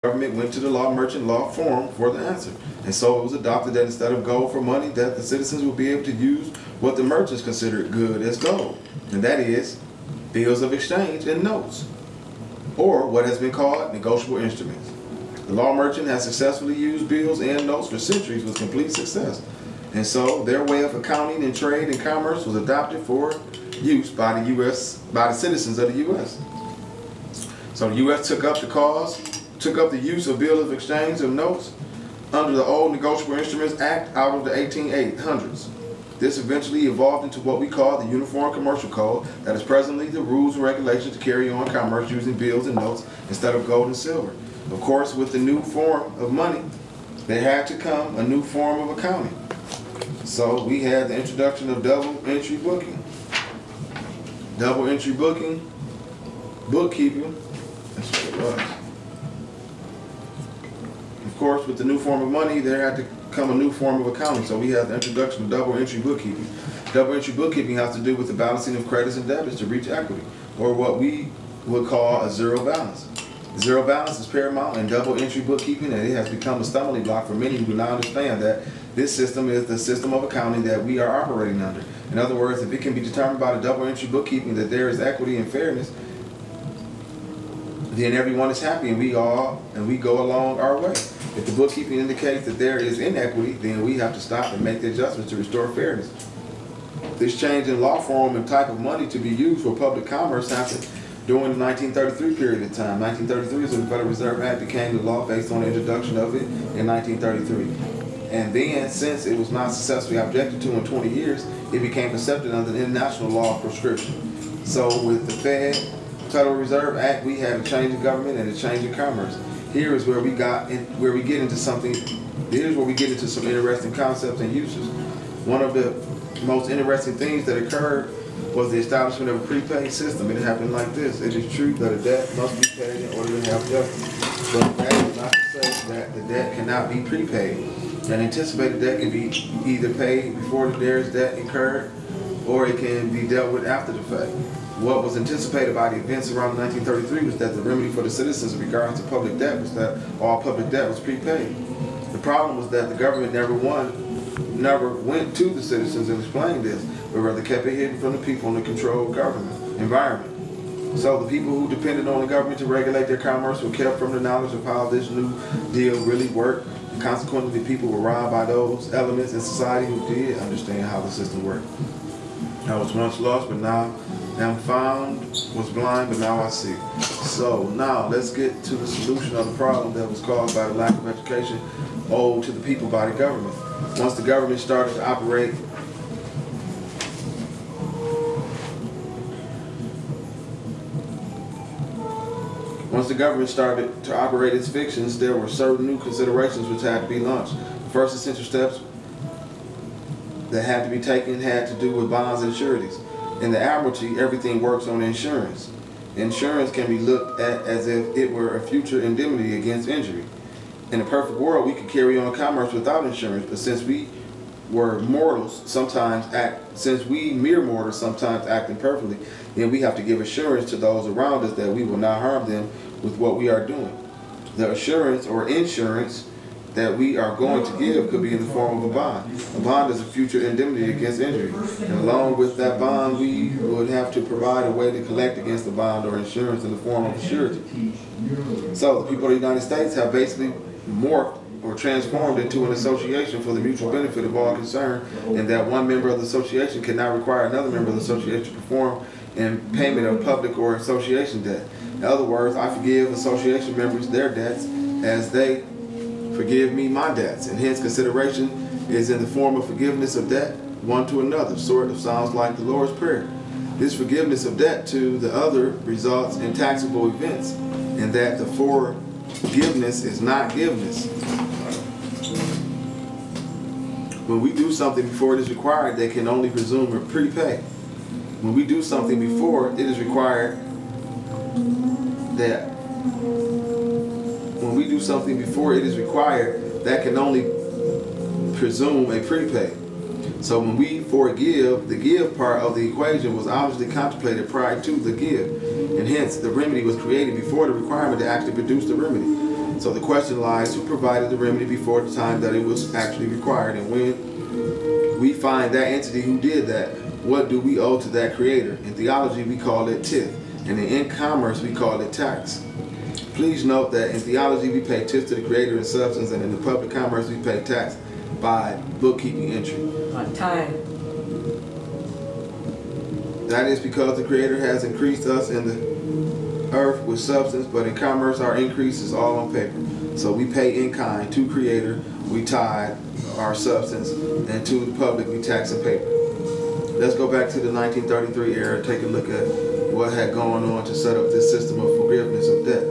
government went to the law merchant law forum for the answer. And so it was adopted that instead of gold for money, that the citizens would be able to use what the merchants considered good as gold. And that is bills of exchange and notes, or what has been called negotiable instruments. The law merchant has successfully used bills and notes for centuries with complete success. And so their way of accounting and trade and commerce was adopted for use by the citizens of the U.S. So the U.S. took up the use of bills of exchange of notes under the old Negotiable Instruments Act out of the 1800s. This eventually evolved into what we call the Uniform Commercial Code, that is presently the rules and regulations to carry on commerce using bills and notes instead of gold and silver. Of course, with the new form of money, there had to come a new form of accounting. So we had the introduction of double entry booking. Double entry booking, bookkeeping, that's what it was. Of course, with the new form of money, there had to come a new form of accounting. So we have the introduction of double entry bookkeeping. Double entry bookkeeping has to do with the balancing of credits and debits to reach equity, or what we would call a zero balance. Zero balance is paramount in double entry bookkeeping, and it has become a stumbling block for many who now understand that this system is the system of accounting that we are operating under. In other words, if it can be determined by the double entry bookkeeping that there is equity and fairness, then everyone is happy and we go along our way. If the bookkeeping indicates that there is inequity, then we have to stop and make the adjustments to restore fairness. This change in law form and type of money to be used for public commerce happened during the 1933 period of time. 1933 is when the Federal Reserve Act became the law based on the introduction of it in 1933. And then, since it was not successfully objected to in 20 years, it became accepted under the international law of prescription. So with the Federal Reserve Act, we had a change in government and a change in commerce. Here is where we get into some interesting concepts and uses. One of the most interesting things that occurred was the establishment of a prepaid system. It happened like this. It is true that a debt must be paid in order to have justice. But that is not to say that the debt cannot be prepaid. An anticipated debt can be either paid before there is debt incurred, or it can be dealt with after the fact. What was anticipated by the events around 1933 was that the remedy for the citizens in regards to public debt was that all public debt was prepaid. The problem was that the government never went to the citizens and explained this, but rather kept it hidden from the people in the controlled government environment. So the people who depended on the government to regulate their commerce were kept from the knowledge of how this new deal really worked, and consequently the people were robbed by those elements in society who did understand how the system worked. I was once lost, but now am found, was blind, but now I see. So now let's get to the solution of the problem that was caused by the lack of education owed to the people by the government. Once the government started to operate its fictions, there were certain new considerations which had to be launched. The first essential steps that had to be taken had to do with bonds and sureties. In the Admiralty, everything works on insurance. Insurance can be looked at as if it were a future indemnity against injury. In a perfect world, we could carry on commerce without insurance, but since we mere mortals sometimes act imperfectly, then we have to give assurance to those around us that we will not harm them with what we are doing. The assurance or insurance that we are going to give could be in the form of a bond. A bond is a future indemnity against injury. And along with that bond, we would have to provide a way to collect against the bond or insurance in the form of a surety. So the people of the United States have basically morphed or transformed into an association for the mutual benefit of all concerned, and that one member of the association cannot require another member of the association to perform in payment of public or association debt. In other words, I forgive association members their debts as they forgive me my debts, and hence consideration is in the form of forgiveness of debt one to another. Sort of sounds like the Lord's Prayer. This forgiveness of debt to the other results in taxable events, and that the forgiveness is not giveness. When we do something before it is required, they can only presume or prepay. When we do something before it is required, that can only presume a prepay. So when we forgive, the give part of the equation was obviously contemplated prior to the give, and hence the remedy was created before the requirement to actually produce the remedy. So the question lies, who provided the remedy before the time that it was actually required? And when we find that entity who did that, what do we owe to that creator? In theology, we call it tithe. And in commerce, we call it tax. Please note that in theology, we pay tithe to the creator in substance, and in the public commerce, we pay tax by bookkeeping entry. On time. That is because the creator has increased us in the earth with substance, but in commerce, our increase is all on paper. So we pay in kind to creator, we tithe our substance, and to the public, we tax in paper. Let's go back to the 1933 era and take a look at what had gone on to set up this system of forgiveness of debt.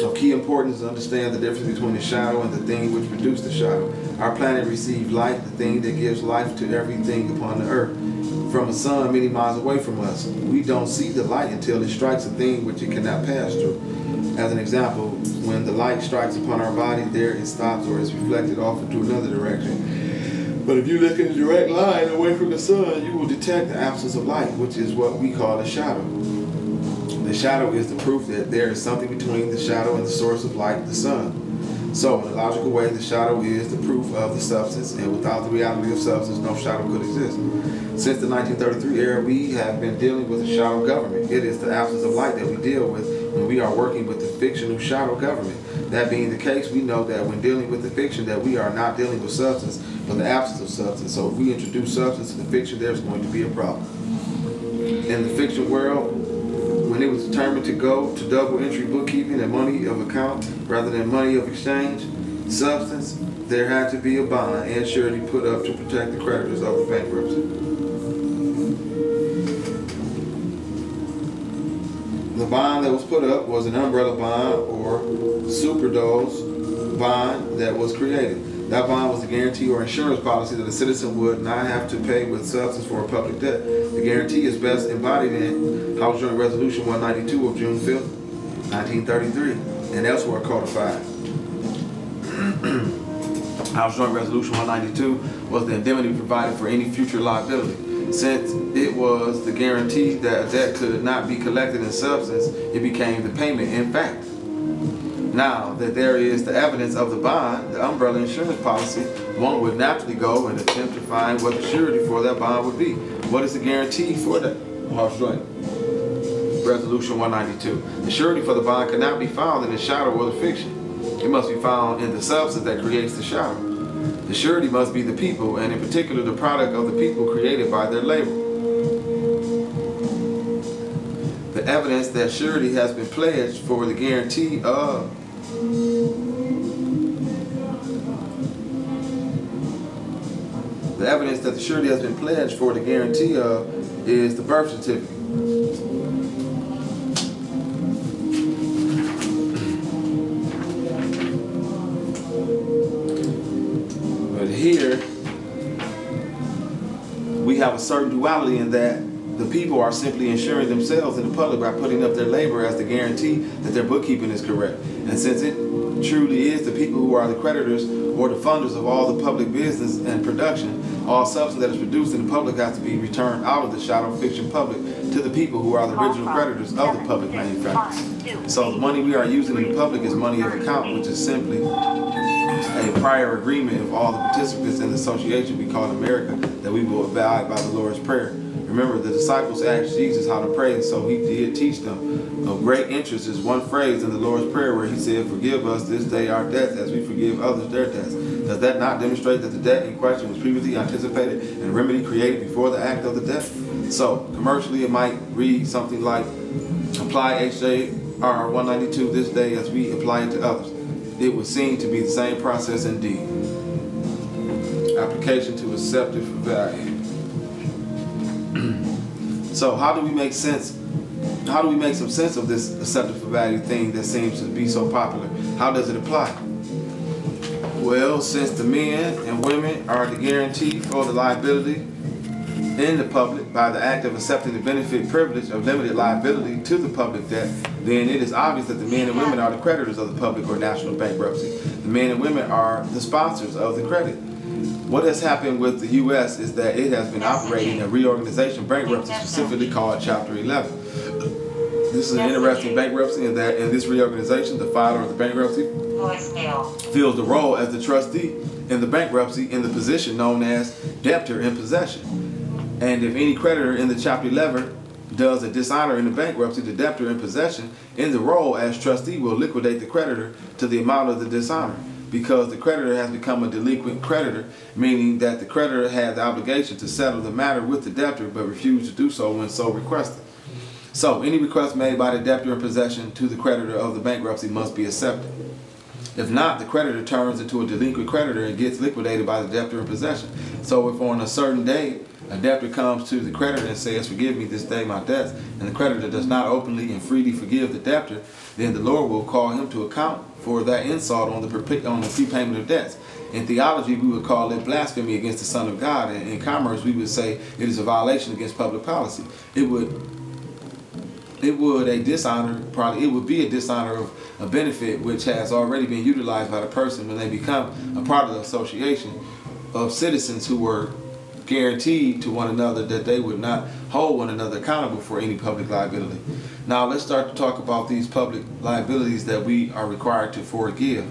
Of key importance is to understand the difference between the shadow and the thing which produced the shadow. Our planet received light, the thing that gives life to everything upon the earth, from a sun many miles away from us. We don't see the light until it strikes a thing which it cannot pass through. As an example, when the light strikes upon our body, there it stops or is reflected off into another direction. But if you look in a direct line away from the sun, you will detect the absence of light, which is what we call a shadow. The shadow is the proof that there is something between the shadow and the source of light, the sun. So, in a logical way, the shadow is the proof of the substance, and without the reality of substance, no shadow could exist. Since the 1933 era, we have been dealing with a shadow government. It is the absence of light that we deal with when we are working with the fictional shadow government. That being the case, we know that when dealing with the fiction that we are not dealing with substance, but the absence of substance. So if we introduce substance to the fiction, there's going to be a problem. In the fiction world, when it was determined to go to double entry bookkeeping and money of account rather than money of exchange, substance, there had to be a bond and surety put up to protect the creditors of the bankruptcy. The bond that was put up was an umbrella bond or superdose bond that was created. That bond was the guarantee or insurance policy that a citizen would not have to pay with substance for a public debt. The guarantee is best embodied in House Joint Resolution 192 of June 5th, 1933, and elsewhere codified. House Joint Resolution 192 was the indemnity provided for any future liability. Since it was the guarantee that a debt could not be collected in substance, it became the payment in fact. Now that there is the evidence of the bond, the umbrella insurance policy, one would naturally go and attempt to find what the surety for that bond would be. What is the guarantee for that? House Joint Resolution 192. The surety for the bond cannot be found in the shadow or the fiction. It must be found in the substance that creates the shadow. The surety must be the people, and in particular the product of the people created by their labor. The evidence that surety has been pledged for the guarantee of the surety has been pledged for the guarantee of is the birth certificate. But here we have a certain duality in that the people are simply insuring themselves in the public by putting up their labor as the guarantee that their bookkeeping is correct. And since it truly is the people who are the creditors or the funders of all the public business and production, all substance that is produced in the public has to be returned out of the shadow fiction public to the people who are the original creditors of the public manufacturers. So the money we are using in the public is money of account, which is simply a prior agreement of all the participants in the association we call America that we will abide by the Lord's Prayer. Remember, the disciples asked Jesus how to pray, and so he did teach them. Of great interest is one phrase in the Lord's Prayer where he said, "Forgive us this day our debts as we forgive others their debts." Does that not demonstrate that the debt in question was previously anticipated and a remedy created before the act of the debt? So, commercially, it might read something like, apply HJR 192 this day as we apply it to others. It would seem to be the same process indeed. Application to accepted for value. So how do we make sense? How do we make some sense of this accepted for value thing that seems to be so popular? How does it apply? Well, since the men and women are the guarantee for the liability in the public by the act of accepting the benefit privilege of limited liability to the public debt, then it is obvious that the men and women are the creditors of the public or national bankruptcy. The men and women are the sponsors of the credit. What has happened with the U.S. is that it has been operating a reorganization bankruptcy specifically called Chapter 11. This is an interesting bankruptcy in that in this reorganization, the filer of the bankruptcy Voicemail. Fills the role as the trustee in the bankruptcy in the position known as debtor in possession. And if any creditor in the Chapter 11 does a dishonor in the bankruptcy, the debtor in possession in the role as trustee will liquidate the creditor to the amount of the dishonor, because the creditor has become a delinquent creditor, meaning that the creditor had the obligation to settle the matter with the debtor but refused to do so when so requested. So any request made by the debtor in possession to the creditor of the bankruptcy must be accepted. If not, the creditor turns into a delinquent creditor and gets liquidated by the debtor in possession. So if on a certain day a debtor comes to the creditor and says, "Forgive me this day my debts," and the creditor does not openly and freely forgive the debtor, then the Lord will call him to account for that insult on the prepayment of debts. In theology, we would call it blasphemy against the Son of God. And in commerce, we would say it is a violation against public policy. It would be a dishonor of a benefit which has already been utilized by the person when they become a part of the association of citizens who were guaranteed to one another that they would not hold one another accountable for any public liability. Now let's start to talk about these public liabilities that we are required to forgive.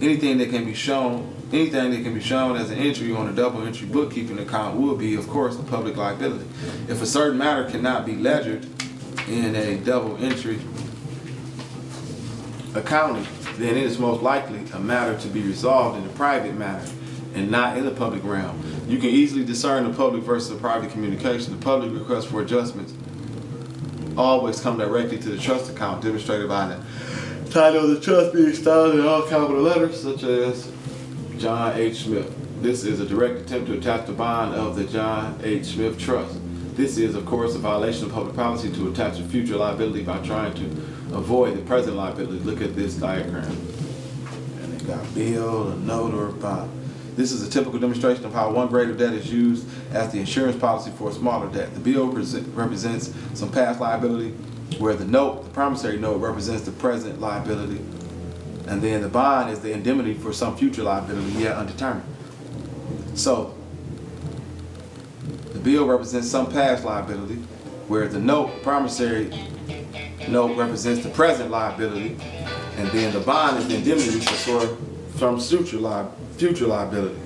Anything that can be shown as an entry on a double entry bookkeeping account will be, of course, a public liability. If a certain matter cannot be ledgered in a double entry accounting, then it is most likely a matter to be resolved in a private matter and not in the public realm. You can easily discern the public versus the private communication. The public request for adjustments always come directly to the trust account, demonstrated by the title of the trust being styled in all capital letters, such as John H. Smith. This is a direct attempt to attach the bond of the John H. Smith Trust. This is, of course, a violation of public policy to attach a future liability by trying to avoid the present liability. Look at this diagram. And they got bill, a note, or a bond. This is a typical demonstration of how one grade of debt is used as the insurance policy for a smaller debt. The bill represents some past liability, where the note, the promissory note, represents the present liability, and then the bond is the indemnity for some future liability yet undetermined. So the bill represents some past liability, where the note, promissory note, represents the present liability, and then the bond is the indemnity for some future liability.